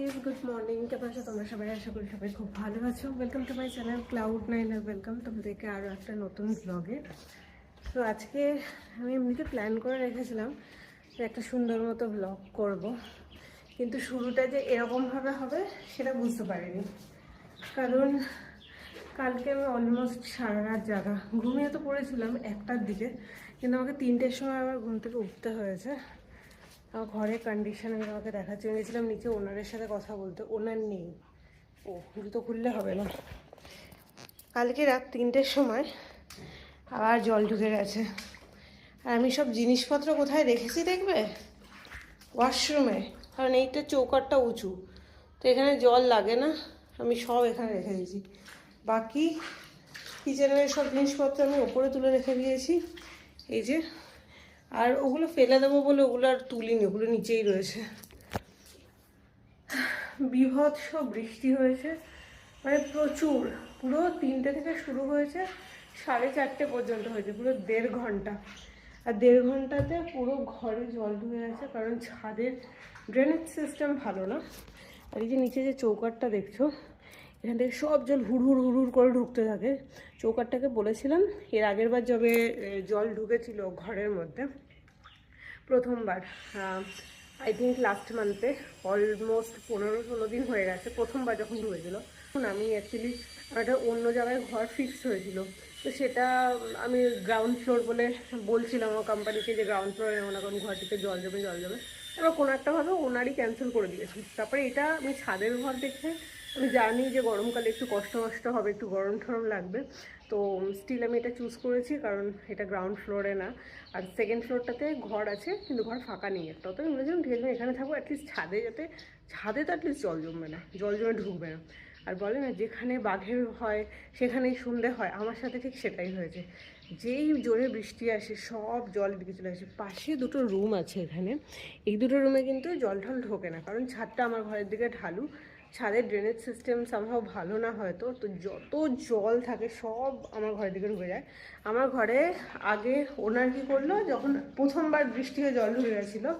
Guys, good morning. কেমন আছো তোমরা সবাই? আশা করি সবাই খুব ভালো আছো। Welcome to my channel Cloud9 আর ওয়েলকাম তোমাদেরকে আরও একটা নতুন ব্লগে। তো আজকে আমি এমনিতে প্ল্যান করে রেখেছিলাম যে একটা সুন্দর মতো ব্লগ করব, কিন্তু শুরুটা যে এরকমভাবে হবে সেটা বুঝতে পারিনি। কারণ কালকে আমি অলমোস্ট সারা রাত জাগা, ঘুমিয়ে তো পড়েছিলাম 1টার দিকে, কিন্তু আমাকে 3টের সময় আবার ঘুম থেকে উঠতে হয়েছে। আমার ঘরের কন্ডিশন আমি আমাকে দেখাচ্ছি। গেছিলাম নিচে ওনারের সাথে কথা বলতে, ওনার নেই। ও জুতো খুললে হবে না। কালকে রাত 3টের সময় আবার জল ঢুকে গেছে। আর আমি সব জিনিসপত্র কোথায় রেখেছি দেখবে? ওয়াশরুমে। কারণ এইটা চৌকাঠটা উঁচু, তো এখানে জল লাগে না, আমি সব এখানে রেখে দিয়েছি। বাকি কিচেনের সব জিনিসপত্র আমি ওপরে তুলে রেখে দিয়েছি, এই যে। আর ওগুলো ফেলে দেবো বলে ওগুলো আর তুলিনি, ওগুলো নিচেই রয়েছে। বীভৎস বৃষ্টি হয়েছে, মানে প্রচুর। পুরো 3টে থেকে শুরু হয়েছে, 4:30 পর্যন্ত হয়েছে, পুরো 1.5 ঘন্টা। আর 1.5 ঘন্টাতে পুরো ঘরে জল ঢুকে গেছে, কারণ ছাদের ড্রেনেজ সিস্টেম ভালো না। আর এই যে নিচে যে চৌকাঠটা দেখছো, এখান থেকে সব জল হুড় হুড় করে ঢুকতে থাকে। চৌকাঠটাকে বলেছিলাম এর আগের বার যবে জল ঢুকেছিল ঘরের মধ্যে প্রথমবার, আই থিঙ্ক লাস্ট মান্থে, অলমোস্ট 15-16 দিন হয়ে গেছে প্রথমবার যখন ঢুকেছিল। তখন আমি অ্যাকচুয়ালি একটা অন্য জায়গায় ঘর ফিক্সড হয়েছিল, তো সেটা আমি গ্রাউন্ড ফ্লোর বলে বলছিলাম আমার কোম্পানিকে যে গ্রাউন্ড ফ্লোরে নেবো না, কারণ ঘরটিতে জল যাবে। এবার কোনো একটাভাবে ওনারই ক্যান্সেল করে দিয়েছি। তারপরে এটা আমি ছাদের ঘর দেখে আমি জানি যে গরমকালে একটু কষ্ট হবে, একটু গরম ঠরম লাগবে, তো স্টিল আমি এটা চুজ করেছি, কারণ এটা গ্রাউন্ড ফ্লোরে না। আর সেকেন্ড ফ্লোরটাতে ঘর আছে, কিন্তু ঘর ফাঁকা নেই একটা। তো আমি বলেছিলাম ঠিক আছে, এখানে থাকবো, অ্যাটলিস্ট ছাদে তো অ্যাটলিস্ট জল জমবে না, জল জমে ঢুকবে না। আর বলে না, যেখানে বাঘের হয় সেখানেই সন্ধে হয়, আমার সাথে ঠিক সেটাই হয়েছে। যেই জোরে বৃষ্টি আসে সব জল দিকে চলে আসে। পাশে 2টো রুম আছে এখানে, এই 2টো রুমে কিন্তু জল ঢল ঢোকে না, কারণ ছাদটা আমার ঘরের দিকে ঢালু। ছাদের ড্রেনেজ সিস্টেম সামহাও ভালো না হয়তো, তো যত জল থাকে সব আমার ঘরের দিকে ঢুকে যায়। আমার ঘরে আগে ওনার কী করলো, যখন প্রথমবার বৃষ্টি হয়ে জল ঢুকে গেছিলো,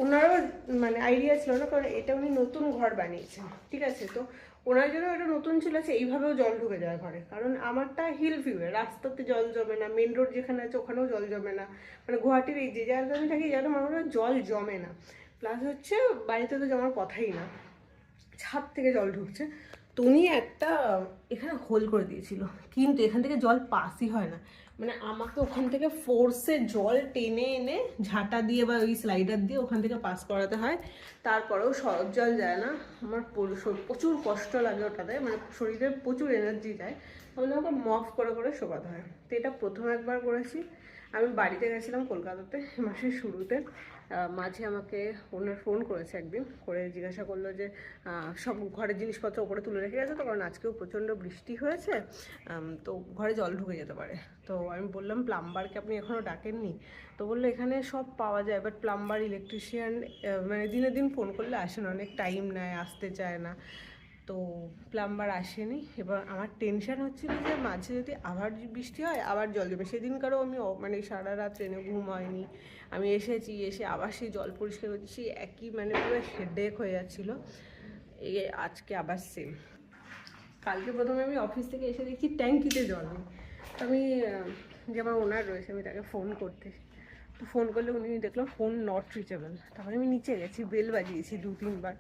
ওনারও মানে আইডিয়া ছিল না, কারণ এটা উনি নতুন ঘর বানিয়েছেন, ঠিক আছে। তো ওনার জন্য এটা নতুন ছিল, আছে এইভাবেও জল ঢুকে যায় ঘরে। কারণ আমারটা হিল ভিউয়ে, রাস্তাতে জল জমে না, মেন রোড যেখানে আছে ওখানেও জল জমে না। মানে গুয়াহাটির এই যে জায়গায় আমি থাকি, যেন আমার জল জমে না। প্লাস হচ্ছে বাড়িতে তো জমার কথাই না, ছাদ থেকে জল ঢুকছে। তো উনি একটা এখানে হোল করে দিয়েছিল, কিন্তু এখান থেকে জল পাসই হয় না। মানে আমাকে ওখান থেকে ফোর্সে জল টেনে এনে ঝাঁটা দিয়ে বা ওই স্লাইডার দিয়ে ওখান থেকে পাস করাতে হয়। তারপরেও সরব জল যায় না। আমার প্রচুর কষ্ট লাগে ওটাতে, মানে শরীরে প্রচুর এনার্জি যায়। তাহলে আমাকে মফ করে শোকাতে হয়। তো এটা প্রথম একবার করেছি। আমি বাড়িতে গেছিলাম কলকাতাতে মাসের শুরুতে। মাঝে আমাকে ওনার ফোন করেছে একদিন, করে জিজ্ঞাসা করলো যে সব ঘরের জিনিসপত্র ওপরে তুলে রেখে গেছে তো, কারণ আজকেও প্রচণ্ড বৃষ্টি হয়েছে, তো ঘরে জল ঢুকে যেতে পারে। তো আমি বললাম প্লাম্বারকে আপনি এখনও ডাকেননি? তো বললো এখানে সব পাওয়া যায়, বাট প্লাম্বার ইলেকট্রিশিয়ান মানে দিনে দিন ফোন করলে আসে না, অনেক টাইম নেয়, আসতে চায় না। তো প্লাম্বার আসেনি। এবার আমার টেনশন হচ্ছিল যে মাঝে যদি আবার বৃষ্টি হয়, আবার জল জমে। সেদিনকারও আমি মানে সারা রাত ট্রেনে ঘুম হয়নি, আমি এসে আবার সেই জল পরিষ্কার করছি, সেই একই মানে পুরো হেডেক হয়ে যাচ্ছিলো। এই আজকে আবার সেম। কালকে প্রথমে আমি অফিস থেকে এসে দেখছি ট্যাঙ্কিতে জল নেই। তো আমি যে আমার ওনার রয়েছে, আমি তাকে ফোন করতে, তো ফোন করলে উনি দেখলাম ফোন নট রিচেবল। তারপরে আমি নিচে গেছি, বেল বাজিয়েছি 2-3 বার।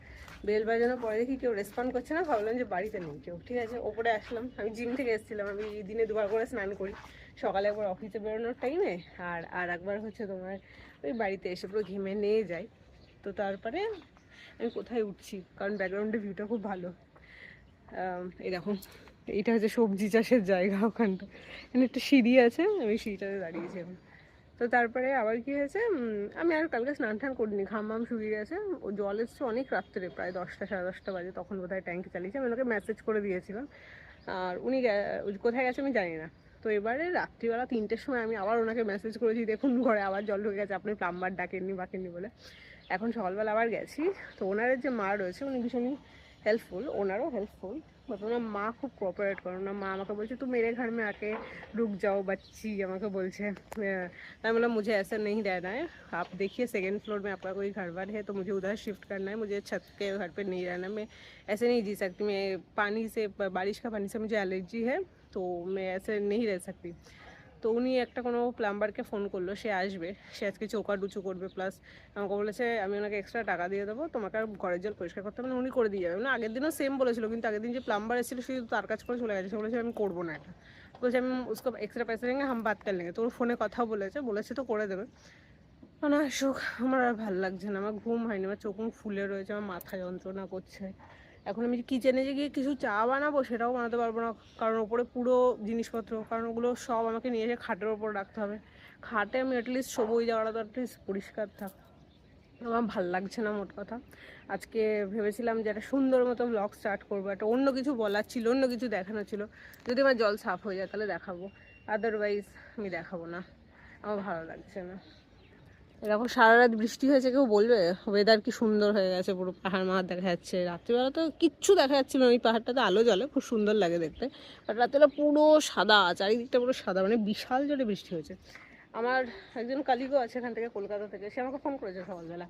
বেল বাজানোর পরে দেখি কেউ রেসপন্ড করছে না, ভাবলাম যে বাড়িতে নেই কেউ, ঠিক আছে। ওপরে আসলাম, আমি জিম থেকে এসেছিলাম, আমি দিনে 2বার করে স্নান করি, সকালে একবার অফিসে বেরোনোর টাইমে, আর একবার হচ্ছে তোমার ওই বাড়িতে এসে পুরো ঘেমে নিয়ে যাই। তো তারপরে আমি কোথায় উঠছি, কারণ ব্যাকগ্রাউন্ডের ভিউটা খুব ভালো। এই দেখো, এইটা হচ্ছে সবজি চাষের জায়গা, ওখানটা এখানে একটা সিঁড়ি আছে, আমি সিঁড়িটাতে দাঁড়িয়েছি এখন। তো তারপরে আবার কি হয়েছে, আমি আর কালকে স্নান টান করিনি, ঘাম শুকিয়ে গেছে। ও জল এসছে অনেক রাত্রে, প্রায় 10টা সাড়ে 10টা বাজে, তখন বোধহয় ট্যাঙ্কি চালিয়েছি। আমি ওনাকে মেসেজ করে দিয়েছিলাম, আর উনি কোথায় গেছে আমি জানি না। তো এবারে রাত্রিবেলা 3টের সময় আমি আবার ওনাকে মেসেজ করেছি, দেখুন ঘরে আবার জল ঢুকে গেছে, আপনি প্লাম্বার ডাকেননি বলে। এখন সকালবেলা আবার গেছি। তো ওনারের যে মা রয়েছে উনি ভীষণই হেল্পফুল, ওনারও হেল্পফুল, বাট ওনার মা খুব কোঅপারেট করে। ওনার মা আমাকে বলছে तू मेरे घर में आके रुक जाओ बच्ची, আমাকে বলছে। मैं बोला मुझे ऐसा नहीं रहना है, आप देखिए सेकंड फ्लोर में आपका कोई घर वर है तो मुझे उधर शिफ्ट करना है, मुझे छत के घर पे नहीं रहना, मैं ऐसे नहीं जी सकती, मैं पानी से, बारिश का पानी से मुझे एलर्जी है, तो मैं ऐसे नहीं रह सकती। তো উনি একটা কোনো প্লাম্বারকে ফোন করলো, সে আসবে, সে আজকে চৌকা ডুচু করবে, প্লাস আমাকে বলেছে আমি ওনাকে এক্সট্রা টাকা দিয়ে দেবো, তোমাকে আর ঘরের জল পরিষ্কার করতে হবে না, উনি করে দিয়ে যাবে। মানে আগের দিনও সেম বলেছিল, কিন্তু আগের দিন যে প্লাম্বার এসেছিলো শুধু তার কাজ করে চলে গেছে, সে বলেছে আমি করবো না এটা, বলছে আমি उसको এক্সট্রা পয়সা দেंगे हम बात कर लेंगे। তো ওর ফোনে কথা বলেছে তো করে দেবে। মানে সুখ, আমার আর ভালো লাগছে না, আমার ঘুম হয়নি, আমার চোখ মুখ ফুলে রয়েছে, আমার মাথা যন্ত্রণা করছে। এখন আমি কিচেনে যে গিয়ে কিছু চা বানাবো সেটাও বানাতে পারবো না, কারণ ওপরে পুরো জিনিসপত্র, কারণ ওগুলো সব আমাকে নিয়ে এসে খাটের ওপর রাখতে হবে। খাটে আমি অ্যাটলিস্ট শোবো, ওই জায়গাটা তো অ্যাটলিস্ট পরিষ্কার থাক। আমার ভাল লাগছে না মোট কথা। আজকে ভেবেছিলাম যে একটা সুন্দর মতো ব্লগ স্টার্ট করবো, একটা অন্য কিছু বলার ছিল, অন্য কিছু দেখানো ছিল, যদি আমার জল সাফ হয়ে যায় তাহলে দেখাবো, আদারওয়াইজ আমি দেখাবো না, আমার ভালো লাগছে না। এরকম সারা রাত বৃষ্টি হয়েছে, কেউ বলবে ওয়েদার কি সুন্দর হয়ে গেছে, পুরো পাহাড় মাহাড় দেখা যাচ্ছে। রাত্রিবেলা তো কিচ্ছু দেখা যাচ্ছিল না, ওই পাহাড়টাতে আলো জ্বলে, খুব সুন্দর লাগে দেখতে, বাট রাত্রিবেলা পুরো সাদা, চারিদিকটা পুরো সাদা, মানে বিশাল জোরে বৃষ্টি হয়েছে। আমার একজন কালিগো আছে এখান থেকে, কলকাতা থেকে, সে আমাকে ফোন করেছে সকালবেলা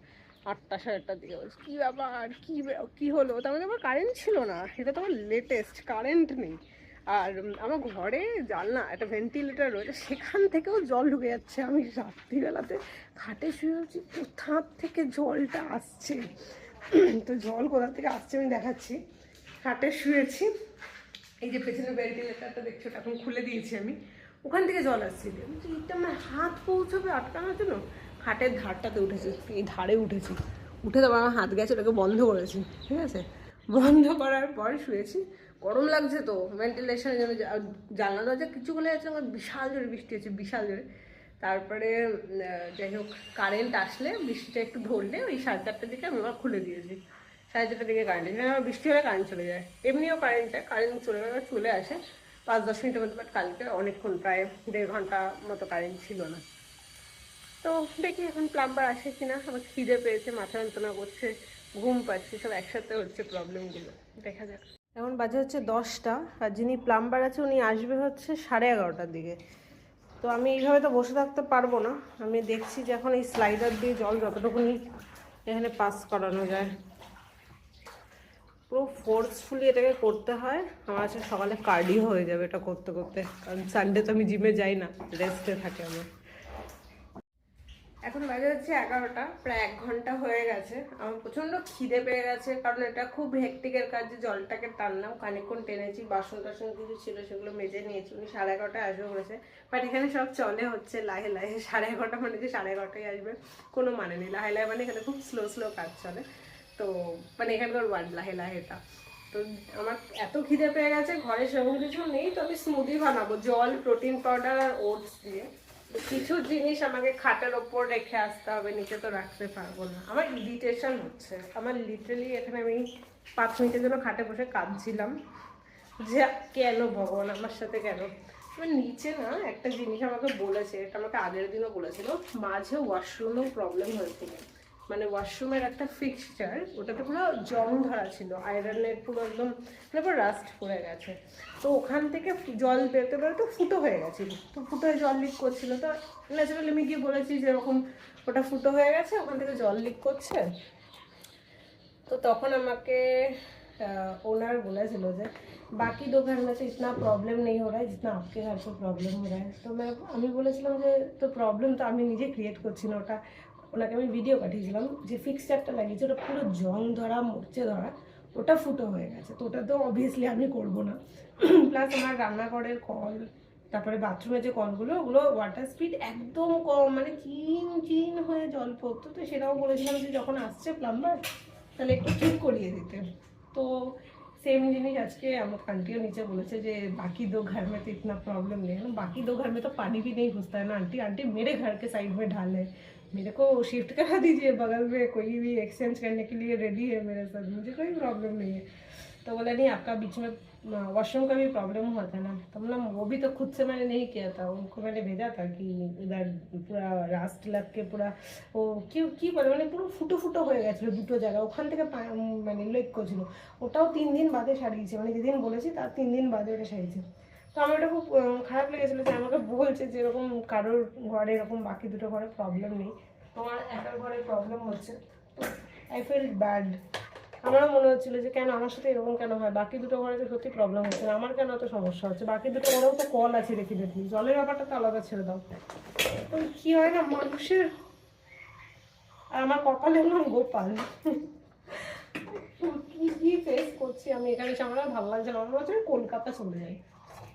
8টা 8:30 দিকে, বলছে কী ব্যাপার, কী হলো, তার মধ্যে আমার কারেন্ট ছিল না, এটা তো আমার লেটেস্ট কারেন্ট নেই, আর আমার ঘরে জানলা একটা ভেন্টিলেটার রয়েছে, সেখান থেকেও জল ঢুকে যাচ্ছে। আমি রাত্রিবেলাতে খাটে শুয়ে আছি, কোথা থেকে জলটা আসছে, তো জল কোথা থেকে আসছে আমি দেখাচ্ছি। খাটে শুয়েছি, এই যে পেছনে ভেন্টিলেটারটা দেখছো, ওটা এখন খুলে দিয়েছি আমি, ওখান থেকে জল আসছিল, এটা আমার হাত পৌঁছবে আটকানোর জন্য, খাটের ধারটাতে উঠেছি, এই ধারে উঠেছি, উঠে তারপর আমার হাত গেছে, ওটাকে বন্ধ করেছি, ঠিক আছে, বন্ধ করার পর শুয়েছি। গরম লাগছে তো, ভেন্টিলেশনের জন্য জানলা দরজা কিছু বলে যাচ্ছে, আমার বিশাল জোরে বৃষ্টি হচ্ছে, বিশাল জোরে। তারপরে যাই হোক, কারেন্ট আসলে, বৃষ্টিটা একটু ধরলে, ওই 4:30টার দিকে আমি আবার খুলে দিয়েছি, 4:30টার দিকে কারেন্ট আসে, আমার বৃষ্টি হলে কারেন্ট চলে যায়, এমনিও কারেন্ট চলে আসে 5-10 মিনিটের মধ্যে, বাট কালকে অনেকক্ষণ, প্রায় 1.5 ঘন্টা মতো কারেন্ট ছিল না। তো দেখি এখন প্লাম্বার আসে কিনা, আমার খিদে পেয়েছে, মাথা যন্ত্রণা করছে, ঘুম পাচ্ছে, সব একসাথে হচ্ছে প্রবলেমগুলো, দেখা যাক। এখন বাজে হচ্ছে 10টা, আর যিনি প্লাম্বার আছে উনি আসবে হচ্ছে 11:30টার দিকে। তো আমি এইভাবে তো বসে থাকতে পারবো না, আমি দেখছি যে এখন এই স্লাইডার দিয়ে জল যতটুকুনি এখানে পাস করানো যায়, পুরো ফোর্সফুলি এটাকে করতে হয়। আমার আছে সকালে কার্ডিও হয়ে যাবে এটা করতে করতে, কারণ সানডে তো আমি জিমে যাই না, রেস্টে থাকে আমার। এখন বাজে হচ্ছে 11টা, প্রায় 1 ঘন্টা হয়ে গেছে। আমার প্রচণ্ড খিদে পেয়ে গেছে, কারণ এটা খুব হেক্টিকের কাজ যে জলটাকে টানলাম, খানিকক্ষণ টেনেছি, বাসন টাসন কিছু ছিল সেগুলো মেজে নিয়েছি, উনি 11:30টায় আসবে বলেছে, বাট এখানে সব চলে হচ্ছে লাহে লাহে, 11:30 মানে যে 11:30টায় আসবে কোনো মানে নেই, লাহে লাহে মানে এখানে খুব স্লো কাজ চলে, তো মানে এখানকার ওয়ার্ড লাহে লাহেটা। তো আমার এত খিদে পেয়ে গেছে, ঘরে সেরকম কিছু নেই, তো আমি স্মুদি বানাবো জল, প্রোটিন পাউডার আর ওটস দিয়ে। কিছু জিনিস আমাকে খাটের ওপর রেখে আসতে হবে, নিচে তো রাখতে পারবো না, আমার ইরিটেশন হচ্ছে, আমার লিটারালি এখানে আমি 5 মিনিটের জন্য খাটে বসে কাঁদছিলাম যে কেন ভগবান আমার সাথে কেন। এবার নিচে না একটা জিনিস আমাকে বলেছে, এটা আমাকে আগের দিনও বলেছিল, মাঝে ওয়াশরুমেও প্রবলেম হয়েছিল, মানে ওয়াশরুমের একটা ফিক্সচার ওটাতে পুরো জং ধরা ছিল, আয়রনের পুরো একদম মানে পুরো রাস্ট পড়ে গেছে, তো ওখান থেকে জল বেরোতে বেরোতে ফুটো হয়ে গেছিলো, তো ফুটো হয়ে জল লিক করছিল, তো ন্যাচারালি আমি গিয়ে বলেছি যে এরকম ওটা ফুটো হয়ে গেছে, ওখান থেকে জল লিক করছে। তো তখন আমাকে ओनर बोलेছিল যে বাকি दो घर में तो इतना प्रॉब्लम नहीं हो रहा है जितना आपके घर पे प्रॉब्लम हो रहा है। তো আমি বলেছিলাম যে তো প্রবলেম তো আমি নিজে ক্রিয়েট করছি না, ওটা ওনাকে আমি ভিডিও পাঠিয়েছিলাম যে ফিক্সচারটা লাগিয়েছে ওটা পুরো জং ধরা মরচে ধরা, ওটা ফুটো হয়ে গেছে, তো ওটা তো অবভিয়াসলি আমি করব না। প্লাস আমার রান্নাঘরের কল, তারপরে বাথরুমের যে কলগুলো, ওগুলো ওয়াটার স্পিড একদম কম, মানে চিন হয়ে জল পড়তো, তো সেটাও বলেছিলাম যে যখন আসছে প্লাম্বার তাহলে একটু ঠিক করিয়ে দিতে। তো सेम जिनिस आज के आंटी नीचे बोले जे बाकी 2 घर में तो इतना प्रॉब्लम नहीं है ना, बाकी 2 घर में तो पानी भी नहीं घुसता है ना आंटी, आंटी मेरे घर के साइड में ढाल है, मेरे को शिफ्ट करा दीजिए, बगल में कोई भी एक्सचेंज करने के लिए रेडी है मेरे साथ, मुझे कोई प्रॉब्लम नहीं है। तो तो बोला नहीं आपका बीच में वॉशरूम का भी प्रॉब्लम हुआ था ना, तो मतलब वो भी तो खुद से मैंने नहीं किया था, उनको मैंने भेजा था कि इधर पूरा রাস্ট लग के पूरा ও কি বলে মানে পুরো ফুটো ফুটো হয়ে গেছিলো দুটো জায়গা, ওখান থেকে মানে লিক করছিল। ওটাও 3 দিন বাদে সারিয়েছে, মানে যেদিন বলেছি তার 3 দিন বাদে ওটা সারিয়েছে। তো আমার এটা খুব খারাপ লেগেছিলো যে আমাকে বলছে যে এরকম কারোর ঘরে এরকম বাকি দুটো ঘরে প্রবলেম নেই, তোমার একার ঘরে প্রবলেম হচ্ছে। তো আই ফিল ব্যাড। আমারও মনে হচ্ছিলো যে কেন আমার সাথে এরকম কেন হয়, বাকি দুটো ঘরে তো সত্যি প্রবলেম হচ্ছে না, আমার কেন এত সমস্যা হচ্ছে, বাকি দুটো ঘরেও তো কল আছে দেখি দেখি, জলের ব্যাপারটা তো আলাদা ছেড়ে দাও। তো কী হয় না মানুষের, আর আমার কপালে হলাম গোপাল, কি কি ফেস করছি আমি এখানে, আমার ভালো লাগছে না, আমার হচ্ছে কলকাতা চলে যাই,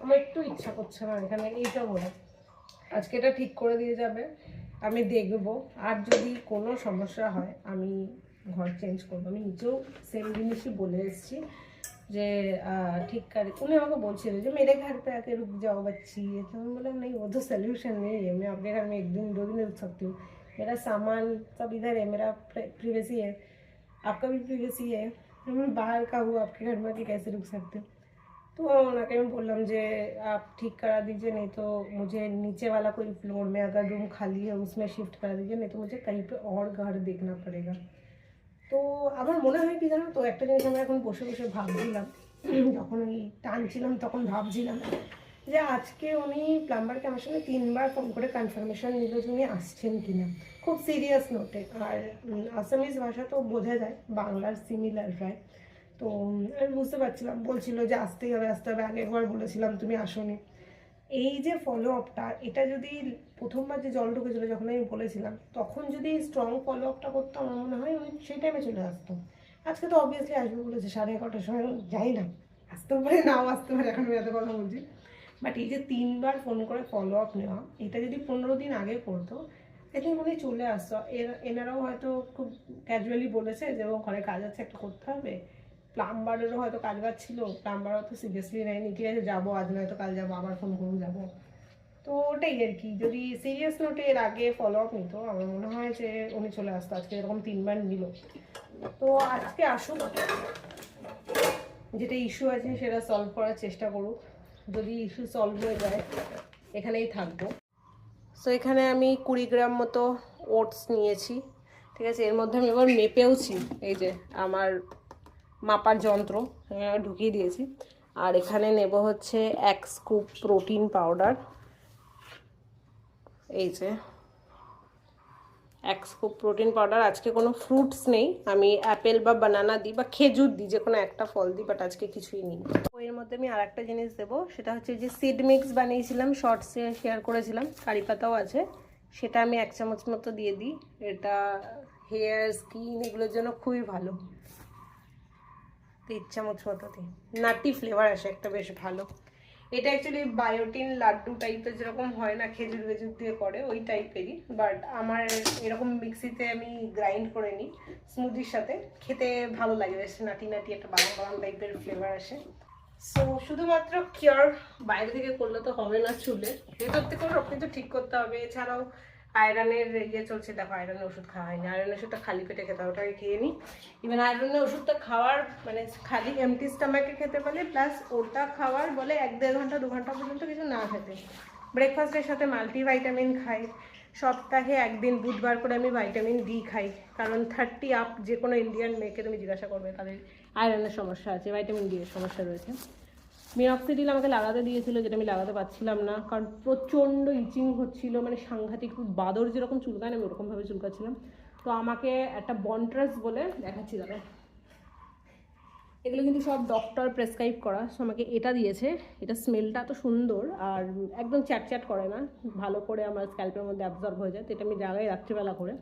আমার একটু ইচ্ছা করছে না এখানে এইটা বলে। আজকে এটা ঠিক করে দিয়ে যাবে, আমি দেখবো, আর যদি কোনো সমস্যা হয় আমি ঘর চেঞ্জ করবো। আমি নিজেও সেম জিনিসই বলে এসেছি যে ठीक कर, उन्हें আমাকে বলছিল যে मेरे घर पे आके रुक जाओ बच्ची, तो मैं बोला नहीं वो तो सोल्यूशन नहीं है, मैं आपके घर में 1 दिन 2 दिन रुक सकती हूँ, मेरा सामान सब इधर है, मेरा प्रिवेसी है, आपका भी प्रिवेसी है, मैं बाहर का हूँ, आपके घर में आके कैसे रुक सकती हूँ। तो ওনাকে আমি বললাম যে आप ठीक करा दीजिए, नहीं तो मुझे नीचे वाला कोई फ्लोर में अगर रूम खाली है उसमें शिफ्ट करा दीजिए, नहीं तो मुझे कहीं पे और घर देखना पड़ेगा। তো আমার মনে হয় কি জানো তো, একটা জিনিস আমি এখন বসে বসে ভাবছিলাম, যখন ওই টানছিলাম তখন ভাবছিলাম যে আজকে উনি প্লাম্বারকে আমার সঙ্গে 3 বার ফোন করে কনফার্মেশন নিল যে উনি আসছেন কিনা, খুব সিরিয়াস নোটে। আর আসামিজ ভাষা তো বোঝা যায়, বাংলার সিমিলার প্রায়। তো আমি বুঝতে পারছিলাম, বলছিল যে আসতেই হবে আসতে হবে, আগে একবার বলেছিলাম তুমি আসোনি। এই যে ফলো আপটা, এটা যদি প্রথমবার যে জল ঢুকেছিলো যখন আমি বলেছিলাম, তখন যদি স্ট্রং ফলো আপটা করতো আমার মনে হয় উনি সেই টাইমে চলে আসতো। আজকে তো অবভিয়াসলি আসবে বলেছে 11:30টার সময়, যাই না আসতেও পারে নাও আসতে পারে, এখন আমি এত কথা বলছি। বাট এই যে 3 বার ফোন করে ফলো আপ নেওয়া, এটা যদি 15 দিন আগে করতো আই থিঙ্ক উনি চলে আসতো। এনারাও হয়তো খুব ক্যাজুয়ালি বলেছে যে ও ঘরে কাজ আছে একটা করতে হবে, প্লাম্বারেরও হয়তো কাজ বাজ ছিল, প্লাম্বারও তো সিরিয়াসলি নেয়নি, ঠিক আছে যাবো আজ নয়তো কাল যাবো, আবার ফোন করুন যাবো। তো ওটাই আর কি, যদি সিরিয়াস নোটে এর আগে ফলো আপ নিত আমার মনে হয় যে উনি চলে আসতো। আজকে এরকম 3 বার নিল, তো আজকে আসুক, যেটা ইস্যু আছে সেটা সলভ করার চেষ্টা করুক, যদি ইস্যু সলভ হয়ে যায় এখানেই থাকবো। সো এখানে আমি 20 গ্রাম মতো ওটস নিয়েছি, ঠিক আছে, এর মধ্যে আমি এবার মেপেওছি, এই যে আমার মাপার যন্ত্র ঢুকিয়ে দিয়েছি। আর এখানে নেব হচ্ছে 1 স্কুপ প্রোটিন পাউডার, এই যে 1 স্কুপ প্রোটিন পাউডার। আজকে কোনো ফ্রুটস নেই, আমি অ্যাপেল বা বানানা দিই বা খেজুর দিই, যে কোনো একটা ফল দিই, বাট আজকে কিছুই নেই। এর মধ্যে আমি আর একটা জিনিস দেবো, সেটা হচ্ছে যে সিড মিক্স বানিয়েছিলাম, শর্টসে শেয়ার করেছিলাম, কারি পাতাও আছে, সেটা আমি 1 চামচ মতো দিয়ে দিই। এটা হেয়ার স্কিন এগুলোর জন্য খুবই ভালো। 3 চামচ মতো দিই, নাটি ফ্লেভার আসে একটা বেশ ভালো। এটা অ্যাকচুয়ালি বায়োটিন লাড্ডু টাইপের, যেরকম হয় না খেজুর ভেজুর দিয়ে করে ওই টাইপেরই, বাট আমার এরকম মিক্সিতে আমি গ্রাইন্ড করে নিই স্মুদির সাথে, খেতে ভালো লাগে, বেশ নাটি নাটি একটা বাদাম বাদাম টাইপের ফ্লেভার আসে। সো শুধুমাত্র কিওর বাইরে থেকে করলে তো হবে না, চুলে ভেতর থেকে সব কিছু ঠিক করতে হবে। এছাড়াও আয়রনের ইয়ে চলছে, দেখো আয়রনের ওষুধ খাওয়া হয়নি, আয়রনের ওষুধটা খালি পেটে খেতে হবে, ওটাকে খেয়ে নিই। ইভেন আয়রনের ওষুধটা খাওয়ার মানে খালি এমটি স্টমাকে খেতে বলে, প্লাস ওটা খাওয়ার বলে 1-1.5 ঘন্টা 2 ঘন্টা পর্যন্ত কিছু না খেতে। ব্রেকফাস্টের সাথে মাল্টিভাইটামিন খাই, সপ্তাহে 1 দিন বুধবার করে আমি ভিটামিন ডি খাই, কারণ 30 আপ যে কোনো ইন্ডিয়ান মেয়েকে তুমি জিজ্ঞাসা করবে তাদের আয়রনের সমস্যা আছে, ভিটামিন ডি এর সমস্যা রয়েছে। মিনক্সিডিল আমাকে লাগাতে দিয়েছিল, যেটা আমি লাগাতে পারছিলাম না, কারণ প্রচণ্ড ইচিং হচ্ছিল, মানে সাংঘাতিক, বাদর যেরকম চুলকান আমি ওরকমভাবে চুলকাচ্ছিলাম। তো আমাকে একটা বন্ট্রাস বলে দেখাচ্ছি দাদা, এগুলো কিন্তু সব ডক্টর প্রেসক্রাইব করা, সো আমাকে এটা দিয়েছে। এটা স্মেলটা এত সুন্দর আর একদম চ্যাট করে না, ভালো করে আমার স্ক্যাল্পের মধ্যে অ্যাবজর্ব হয়ে যায়, তো এটা আমি জায়গায় রাত্রিবেলা করে।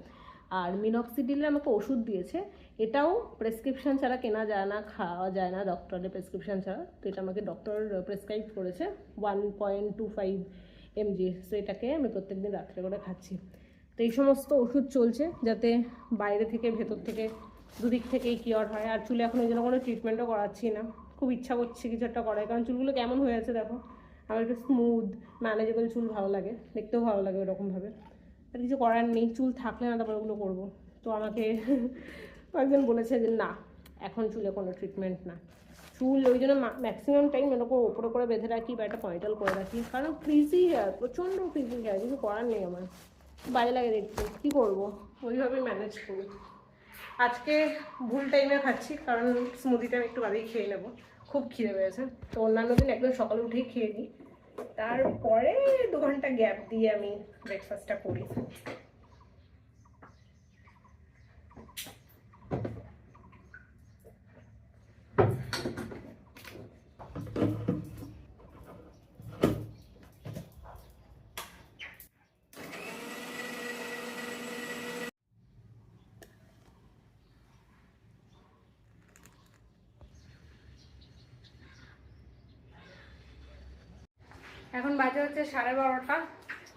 আর মিনক্সিডিলের আমাকে ওষুধ দিয়েছে, এটাও প্রেসক্রিপশান ছাড়া কেনা যায় না, খাওয়া যায় না ডক্টরের প্রেসক্রিপশান ছাড়া, তো এটা আমাকে ডক্টর প্রেসক্রাইব করেছে 1.25 mg। সো এটাকে আমি প্রত্যেকদিন রাত্রে করে খাচ্ছি। তো এই সমস্ত ওষুধ চলছে যাতে বাইরে থেকে ভেতর থেকে দুদিক থেকেই কিওর হয়। আর চুলে এখন ওই জন্য কোনো ট্রিটমেন্টও করাচ্ছি না, খুব ইচ্ছা করছে কিছু একটা করার, কারণ চুলগুলো কেমন হয়ে আছে দেখো, আমার একটু স্মুথ ম্যানেজেবল চুল ভালো লাগে, দেখতেও ভালো লাগে ওরকমভাবে। আর কিছু করার নেই, চুল থাকলে না তারপর ওগুলো করবো। তো আমাকে কয়েকজন বলেছে যে না এখন চুলে কোনো ট্রিটমেন্ট না, চুল ওই জন্য ম্যাক্সিমাম টাইম এরকম ওপরে করে বেঁধে রাখি বা একটা পয়েন্টাল করে রাখি, কারণ ফ্রিজি আর প্রচণ্ড ফ্রিজি হয়, কিছু করার নেই আমার, বাজে লাগে দেখতে, কী করবো, ওইভাবেই ম্যানেজ করি। আজকে ভুল টাইমে খাচ্ছি, কারণ স্মুদিটা আমি একটু বাদেই খেয়ে নেবো, খুব খিদে পেয়েছে। তো অন্যান্য দিন একদম সকালে উঠেই খেয়ে নিই, তারপরে 2 ঘন্টা গ্যাপ দিয়ে আমি ব্রেকফাস্টটা করি। এখন বাজে হচ্ছে 12:30,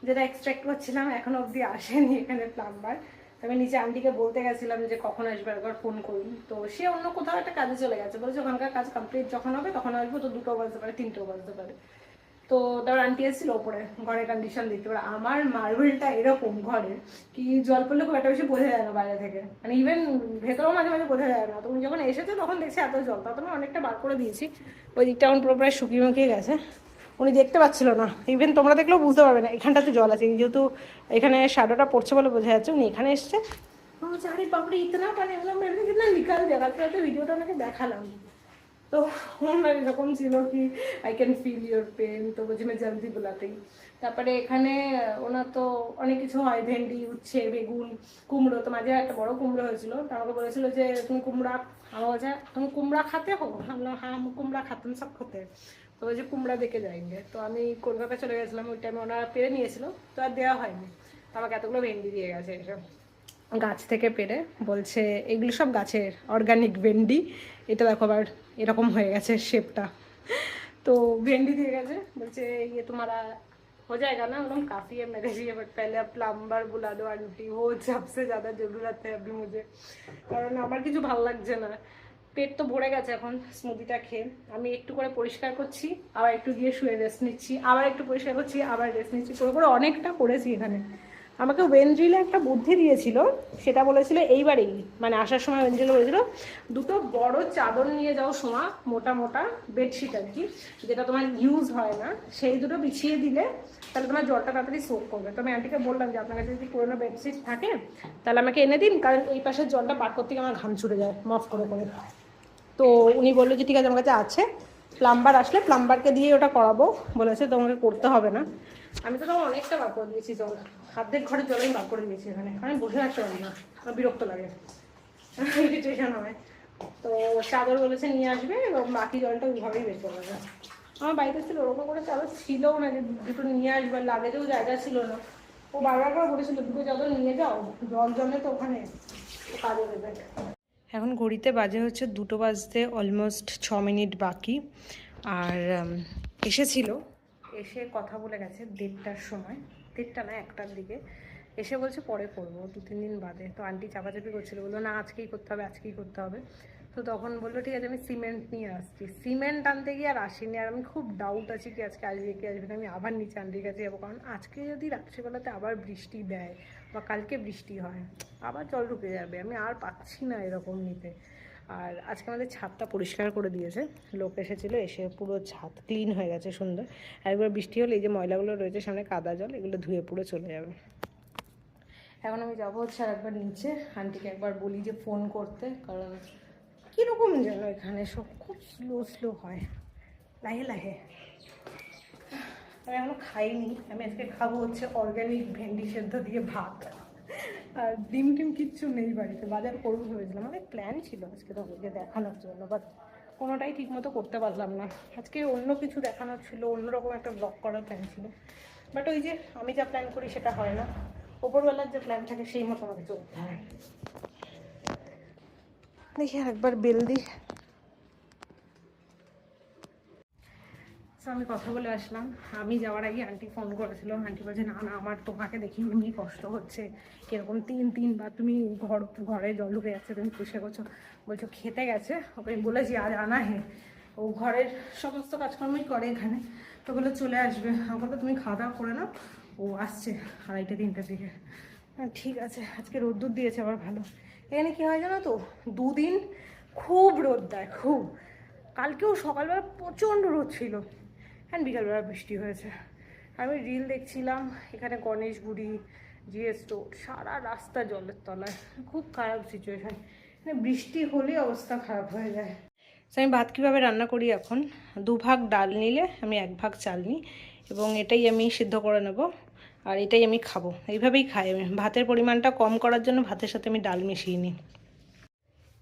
যেটা এক্সট্রাক্ট করছিলাম এখনো অবধি আসেনি এখানে প্লাম্বার। আমি নিচে আন্টিকে বলতে গেছিলাম যে কখন আসবে, একবার ফোন করুন, তো সে অন্য কোথাও একটা কাজে চলে গেছে, বলছে ওখানকার কাজ কমপ্লিট যখন হবে তখন আসবো, তো 2টো বাজতে পারে 3টেও বাজতে পারে। তো তারপর আন্টি এসেছিল ওপরে ঘরের কন্ডিশন দেখতে পারে, আমার মার্বেলটা এরকম ঘরে কি জল পড়লে খুব একটা বেশি বোঝা যায় না বাইরে থেকে, মানে ইভেন ভেতরেও মাঝে মাঝে বোঝা যায় না। তুমি যখন এসেছো তখন দেখছি এত জল, তখন অনেকটা বার করে দিয়েছি, ওই দিকটা এখন পুরো প্রায় শুকিয়ে মুকিয়ে গেছে, উনি দেখতে পাচ্ছিল না, ইভেন তোমরা দেখলেও বুঝতে পারবে না এখানটাতে জল আছে, যেহেতু এখানে শ্যাডোটা পড়ছে বলে বোঝা যাচ্ছে। উনি এখানে এসছে, আরে বাপরে ইতনা পানি, মেরে কিনা নিকাল জায়গা, তো ভিডিওটা ওনাকে দেখালাম, তো ওনার এরকম ছিল কি I can feel your pain, তো বলছি আমি জলদি বোলাতেই। তারপরে এখানে ওনার তো অনেক কিছু হয়, ভেন্ডি, উচ্ছে, বেগুন, কুমড়ো, তো মাঝে একটা বড় কুমড়ো হয়েছিল, তো আমাকে বলেছিল যে তুমি কুমড়া, আমার বলছে তুমি কুমড়া খাতে হো, আমরা হ্যাঁ কুমড়া খাতেন সব খেতে, তো ওই যে কুমড়া দেখে যাইনি। তো আমি কলকাতা চলে গেছিলাম, ওই টাইমে ওনারা পেরে নিয়েছিল, তো আর দেওয়া হয়নি, তো আমাকে এতগুলো ভেন্ডি দিয়ে গেছে এসব গাছ থেকে পেরে, বলছে এগুলো সব গাছের অর্গানিক ভেন্ডি, এটা দেখো আবার এরকম হয়ে গেছে শেপটা, তো ভেন্ডি দিয়ে গেছে, বলছে ये तुम्हारा हो जाएगा ना, हम काफ़ी है मेरे लिए, बट पहले अब प्लम्बर बुला दो आंटी, वो सबसे ज़्यादा ज़रूरत है अभी मुझे, কারণ আমার কিছু ভালো লাগছে না, পেট তো ভরে গেছে এখন স্মুদিটা খেয়ে। আমি একটু করে পরিষ্কার করছি, আবার একটু দিয়ে শুয়ে রেস্ট নিচ্ছি, আবার একটু পরিষ্কার করছি, আবার রেস্ট নিচ্ছি, করে করে অনেকটা করেছি এখানে। আমাকে ওয়েন্দ্রিলে একটা বুদ্ধি দিয়েছিল, সেটা বলেছিল এইবারেই, মানে আসার সময় ওয়েন্দ্রিলে বলেছিল 2টো বড় চাদর নিয়ে যাও, সোমা, মোটা মোটা বেডশিট আর কি, যেটা তোমার ইউজ হয় না, সেই 2টো বিছিয়ে দিলে তাহলে তোমার জলটা তাড়াতাড়ি সোক করবে। তো আমি আন্টিকে বললাম যে আপনার কাছে যদি পুরোনো বেডশিট থাকে তাহলে আমাকে এনে দিন, কারণ এই পাশের জলটা বার করতে গিয়ে আমার ঘাম ছুটে যায় মফ করে করে। তো উনি বললো যে ঠিক আছে আমার কাছে আছে, প্লাম্বার আসলে প্লাম্বারকে দিয়ে ওটা করাবো বলেছে, তোমাকে করতে হবে না। আমি তো তখন অনেকটা বার করে দিয়েছি জল, হাতের ঘরের জল আমি বার করে দিয়েছি এখানে, আমি বসে থাকতে পারি না, আমার বিরক্ত লাগে, ইরিটেশন হয়। তো চাদর বলেছে নিয়ে আসবে এবং বাকি জলটা ওইভাবেই বের করে দেবে। আমার বাড়িতে ছিল ওরকম করে চাদর ছিলও না যে 2টো নিয়ে আসবে, লাগেজেও জায়গা ছিল না, ও বারবার করে বলেছিল 2টো চাদর নিয়ে যাও, জল জমে তো ওখানে কাজে দেবে। এখন ঘড়িতে বাজে হচ্ছে 2টো বাজতে অলমোস্ট 6 মিনিট বাকি, আর এসেছিল, এসে কথা বলে গেছে 1:30টার সময়, 1:30টা না 1টার দিকে, এসে বলছে পরে করবো 2-3 দিন বাদে। তো আন্টি চাপাচাপি করছিল, বললো না আজকেই করতে হবে, আজকেই করতে হবে। তো তখন বললো ঠিক আছে আমি সিমেন্ট নিয়ে আসছি, সিমেন্ট আনতে গিয়ে আর আসিনি, আর আমি খুব ডাউট আছি কি আজকে আসবে কি আসবে না, আমি আবার নিচে আন্টির কাছে যাবো, কারণ আজকে যদি রাত্রিবেলাতে আবার বৃষ্টি দেয় বা কালকে বৃষ্টি হয় আবার জল ঢুকে যাবে, আমি আর পাচ্ছি না এরকম নিতে। আর আজকে আমাদের ছাদটা পরিষ্কার করে দিয়েছে, লোক এসেছিলো, এসে পুরো ছাদ ক্লিন হয়ে গেছে সুন্দর। আর একবার বৃষ্টি হলে এই যে ময়লাগুলো রয়েছে সামনে কাদা জল, এগুলো ধুয়ে পুরো চলে যাবে। এখন আমি যাবো হচ্ছে আর একবার নিচে, আন্টিকে একবার বলি যে ফোন করতে, কারণ কীরকম যেন এখানে সব খুব স্লো স্লো হয়, লাহে লাহে। আমি এখনও খাইনি, আমি আজকে খাবো হচ্ছে অর্গ্যানিক ভেন্ডি সেদ্ধ দিয়ে ভাত, আর ডিম টিম কিচ্ছু নেই বাড়িতে, বাজার করবো ভেবেছিলাম, অনেক প্ল্যান ছিল আজকে তোমাকে দেখানোর জন্য, বাট কোনোটাই ঠিকমতো করতে পারলাম না। আজকে অন্য কিছু দেখানোর ছিল, অন্যরকম একটা ব্লগ করার প্ল্যান ছিল, বাট ওই যে আমি যা প্ল্যান করি সেটা হয় না, ওপরবেলার যে প্ল্যান থাকে সেই মতো আমাকে চলতে হয়। দেখি একবার বেল দিই। তো আমি কথা বলে আসলাম, আমি যাওয়ার আগে আন্টি ফোন করেছিল, আন্টি বলছে না না আমার তোমাকে দেখি এমনি কষ্ট হচ্ছে, কিরকম 3-3বার তুমি ঘরে জল ঢুকে যাচ্ছে, তুমি পুষে করছো, বলছো খেতে গেছে, ওকে বলেছি আজ আনা হে, ও ঘরের সমস্ত কাজকর্মই করে এখানে, তো বলে চলে আসবে, আমাকে তুমি খাওয়া দাওয়া করে নাও, ও আসছে 2:30-3টার দিকে। হ্যাঁ ঠিক আছে, আজকে রোদ্দুর দিয়েছে আবার ভালো। এখানে কী হয় জানো তো, 2 দিন খুব রোদ দেয়, খুব, কালকেও সকালবেলা প্রচণ্ড রোদ ছিল, হ্যাঁ বিকালবেলা বৃষ্টি হয়েছে। আমি রিল দেখছিলাম, এখানে গণেশগুড়ি, জিএস রোড, সারা রাস্তা জলের তলায়, খুব খারাপ সিচুয়েশান। মানে বৃষ্টি হলেই অবস্থা খারাপ হয়ে যায়। তো আমি ভাত কীভাবে রান্না করি, এখন 2 ভাগ ডাল নিলে আমি 1 ভাগ চাল নিই, এবং এটাই আমি সিদ্ধ করে নেব, আর এটাই আমি খাবো। এইভাবেই খাই আমি। ভাতের পরিমাণটা কম করার জন্য ভাতের সাথে আমি ডাল মিশিয়ে নিই।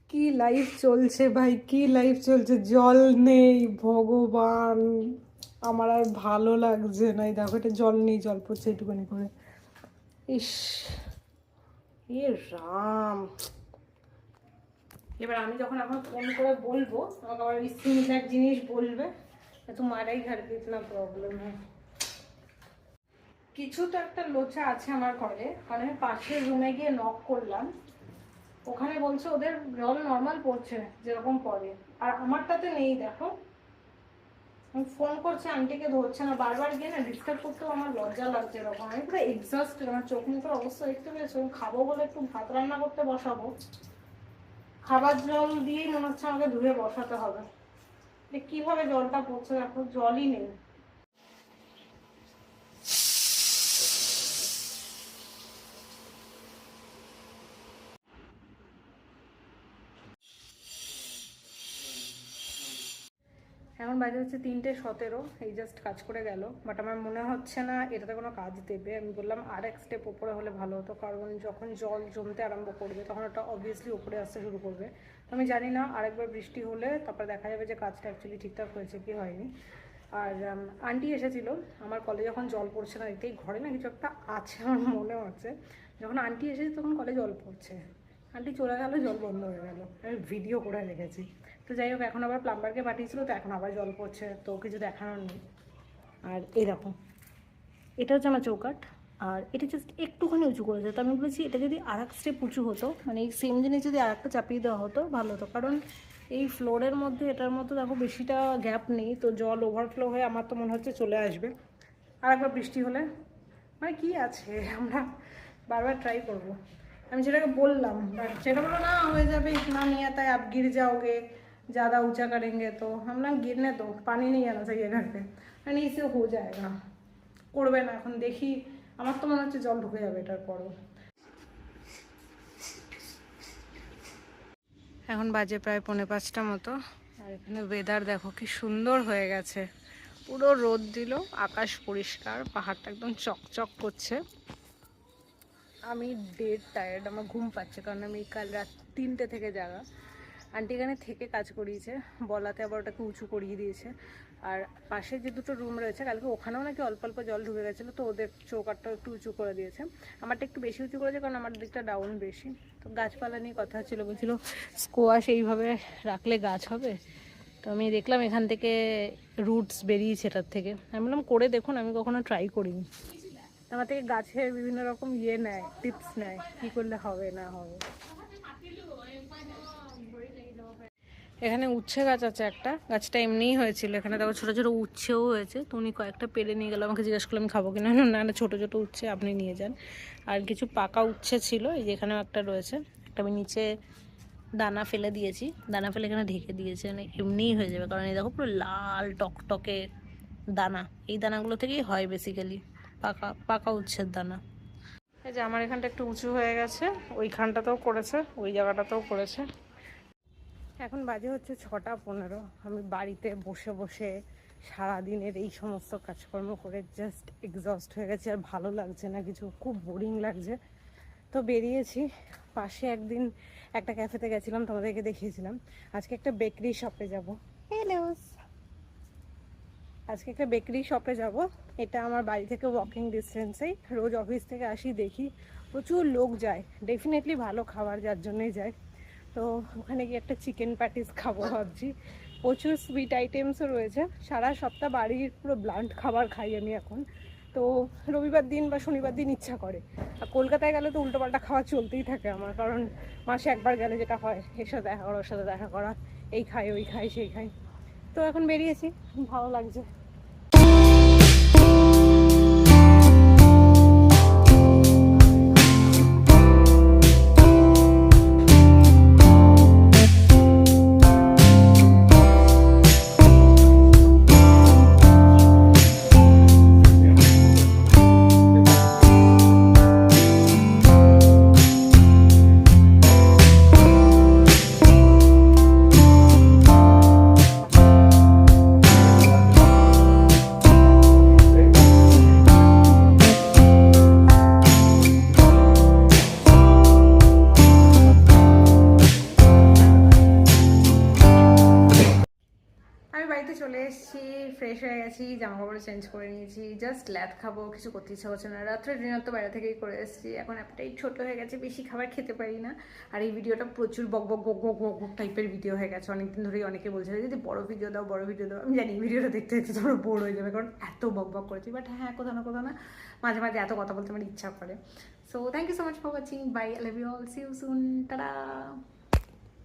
কি লাইফ চলছে ভাই, কি লাইফ চলছে, জল নেই ভগবান, আমার আর ভালো লাগছে না। এই দেখো এটা জল নেই, জল পড়ছে একটুখানি করে। ইস এ রাম, এবার আমি যখন এখন ফোন করে বলবো আমাকে আবার সিমিলার জিনিস বলবে, তোমারাই ঘর পে ইতনা প্রবলেম হয়। কিছু তো একটা লোচা আছে আমার ঘরে, কারণ আমি পাশের রুমে গিয়ে নক করলাম, ওখানে বলছে ওদের জল নর্মাল পড়ছে যেরকম পড়ে, আর আমারটাতে নেই। দেখো আমি ফোন করছি, আন্টিকে ধরছে না, বারবার গিয়ে না ডিস্টার্ব করতেও আমার লজ্জা লাগছে। এরকম আমি পুরো এক্সস্টেড, আমার চোখ মুখের অবস্থা দেখতে পেয়েছো। খাবো বলে একটু ভাত রান্না করতে বসাবো, খাবার জল দিয়েই মনে হচ্ছে আমাকে ধুয়ে বসাতে হবে। কিভাবে জলটা পড়ছে দেখো, জলই নেই। এখন বাজে হচ্ছে 3:17, এই জাস্ট কাজ করে গেল, বাট আমার মনে হচ্ছে না এটাতে কোনো কাজ দেবে। আমি বললাম আর এক স্টেপ উপরে হলে ভালো হতো, কারণ যখন জল জমতে আরম্ভ করবে তখন ওটা অবভিয়াসলি উপরে আসতে শুরু করবে। তো আমি জানি না, আরেকবার বৃষ্টি হলে তারপর দেখা যাবে যে কাজটা অ্যাকচুয়ালি ঠিকঠাক হয়েছে কি হয়নি। আর আন্টি এসেছিলো, আমার কলে যখন জল পড়ছে না দেখতেই, ঘরে না কিছু একটা আছে আমার মনে হচ্ছে। যখন আন্টি এসেছে তখন কলে জল পড়ছে, আন্টি চলে গেল, জল বন্ধ হয়ে গেল, আমি ভিডিও করে রেখেছি। তো যাই হোক, এখন আবার প্লাম্বারকে পাঠিয়েছিল, তো এখন আবার জল পড়ছে, তো কিছু দেখানোর নেই। আর এরকম এটা হচ্ছে আমার চৌকাঠ, আর এটা জাস্ট একটুখানি উঁচু করেছে। তো আমি বলেছি এটা যদি আর এক স্টেপ উঁচু হতো, মানে এই সেম জিনিস যদি আর একটা চাপিয়ে দেওয়া হতো ভালো হতো, কারণ এই ফ্লোরের মধ্যে এটার মধ্যে দেখো বেশিটা গ্যাপ নেই, তো জল ওভারফ্লো হয়ে আমার তো মনে হচ্ছে চলে আসবে। আর একবার বৃষ্টি হলে মানে কি আছে, আমরা বারবার ট্রাই করব। আমি সেটাকে বললাম, বাট সেটা বলো না হয়ে যাবে, ইतना नहीं आता है, आप गिर जाओगे, ज़्यादा ऊंचा करेंगे। तो हम ना गिरने दो, पानी नहीं आना चाहिए घर पे, মানে ইসে हो जाएगा, করবে না। এখন দেখি, আমার তো মনে হচ্ছে জল ঢুকে যাবে এটার পরও। এখন বাজে প্রায় 4:45 মতো, আর এখানে ওয়েদার দেখো কি সুন্দর হয়ে গেছে, পুরো রোদ দিল, আকাশ পরিষ্কার, পাহাড়টা একদম চকচক করছে। আমি ডেড টায়ার্ড, আমার ঘুম পাচ্ছে, কারণ আমি কাল রাত 3টে থেকে জাগা। আন্টি এখানে থেকে কাজ করিয়েছে, বলাতে আবার ওটাকে উঁচু করিয়ে দিয়েছে। আর পাশে যে দুটো রুম রয়েছে, কালকে ওখানেও নাকি অল্প অল্প জল ঢুকে গেছিলো, তো ওদের চৌকাঠটা একটু উঁচু করে দিয়েছে। আমারটা একটু বেশি উঁচু করেছে, কারণ আমার দিকটা ডাউন বেশি। তো গাছপালা নিয়ে কথা ছিল, বলছিল স্কোয়াশ এইভাবে রাখলে গাছ হবে। তো আমি দেখলাম এখান থেকে রুটস বেরিয়েছে এটার থেকে, আমি বললাম করে দেখুন, আমি কখনো ট্রাই করিনি। আমার থেকে গাছের বিভিন্ন রকম নেয়, টিপস নেয়, কী করলে হবে না হবে। এখানে উচ্ছে গাছ আছে একটা, গাছটা এমনিই হয়েছিল, এখানে দেখো ছোটো ছোটো উচ্ছেও হয়েছে। তো উনি কয়েকটা পেরে নিয়ে গেলো, আমাকে জিজ্ঞাসা করলো আমি খাবো কিনা, না না ছোটো ছোটো উচ্ছে আপনি নিয়ে যান। আর কিছু পাকা উচ্ছে ছিল, এই যে এখানেও একটা রয়েছে, একটা আমি নিচে দানা ফেলে দিয়েছি, দানা ফেলে এখানে ঢেকে দিয়েছি, মানে এমনিই হয়ে যাবে। কারণ এই দেখো পুরো লাল টকটকে দানা, এই দানাগুলো থেকেই হয় বেসিক্যালি পাকা পাকা উচ্ছের দানা। এই যে আমার এখানটা একটু উঁচু হয়ে গেছে, ওইখানটাতেও করেছে, ওই জায়গাটাতেও করেছে। এখন বাজে হচ্ছে 6:15, আমি বাড়িতে বসে বসে সারাদিনের এই সমস্ত কাজকর্ম করে জাস্ট এক্সস্ট হয়ে গেছি, আর ভালো লাগছে না কিছু, খুব বোরিং লাগছে। তো বেরিয়েছি, পাশে একদিন একটা ক্যাফেতে গেছিলাম, তোমাদেরকে দেখিয়েছিলাম। আজকে একটা বেকারি শপে যাব। হ্যালো, আজকে একটা বেকারি শপে যাব, এটা আমার বাড়ি থেকে ওয়াকিং ডিস্টেন্সেই। রোজ অফিস থেকে আসি, দেখি প্রচুর লোক যায়, ডেফিনেটলি ভালো খাবার যার জন্যই যায়। তো ওখানে গিয়ে একটা চিকেন প্যাটিস খাবো ভাবছি। প্রচুর সুইট আইটেমসও রয়েছে, সারা সপ্তাহ বাড়ির পুরো ব্লান্ট খাবার খাই আমি এখন। তো রবিবার দিন বা শনিবার দিন ইচ্ছা করে। আর কলকাতায় গেলে তো উল্টোপাল্টা খাওয়া চলতেই থাকে আমার, কারণ মাসে একবার গেলে যেটা হয়, এর সাথে দেখা করা, ওর সাথে দেখা করা, এই খাই ওই খাই সেই খাই। তো এখন বেরিয়েছি, ভালো লাগছে। বাড়িতে চলে এসেছি, ফ্রেশ হয়ে গেছি, জামা কাপড় চেঞ্জ করে নিয়েছি, জাস্ট ল্যাদ খাবো, কিছু করতে ইচ্ছা করছে না। রাত্রে ডিনার তো বাইরে থেকেই করে এসেছি, এখন অ্যাপটাই ছোট হয়ে গেছে, বেশি খাবার খেতে পারি না। আর এই ভিডিওটা প্রচুর বক বক বক বক বক বক টাইপের ভিডিও হয়ে গেছে, অনেকদিন ধরেই অনেকে বলছে যদি বড় ভিডিও দাও বড় ভিডিও দাও। আমি জানি ভিডিওটা দেখতে দেখতে তোমরা বোর হয়ে যাবে, কারণ এত বক বক করেছি। বাট হ্যাঁ, কোথাও না মাঝে মাঝে এত কথা বলতে আমার ইচ্ছা করে। So thank you so much for watching, bye, I love you all, see you soon, tata.